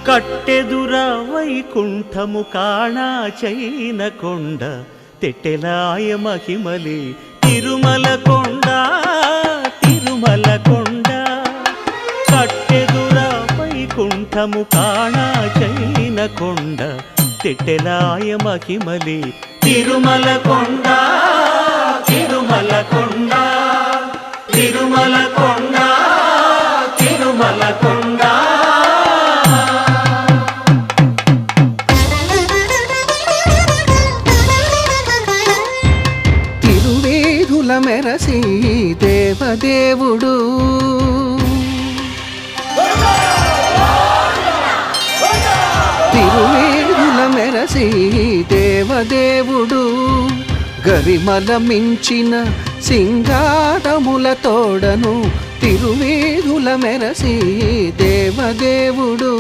కట్టెదుర వైకుంఠము కాణా చైన కొండ తెట్టెలాయ మహిమలే తిరుమల కొండ తిరుమల కొండ కట్టెదుర వైకుంఠము కాణా చైన కొండ తెట్టెలాయ మహిమలే తిరుమల కొండ తిరుమల కొండ తిరుమల కొండ తిరుమల కొండ తిరువేధుల మెరసి దేవదేవుడు తిరువేధుల మెరసి దేవదేవుడు గరిమల మించిన సింగారముల తోడను తిరువేధుల మెరసి దేవదేవుడు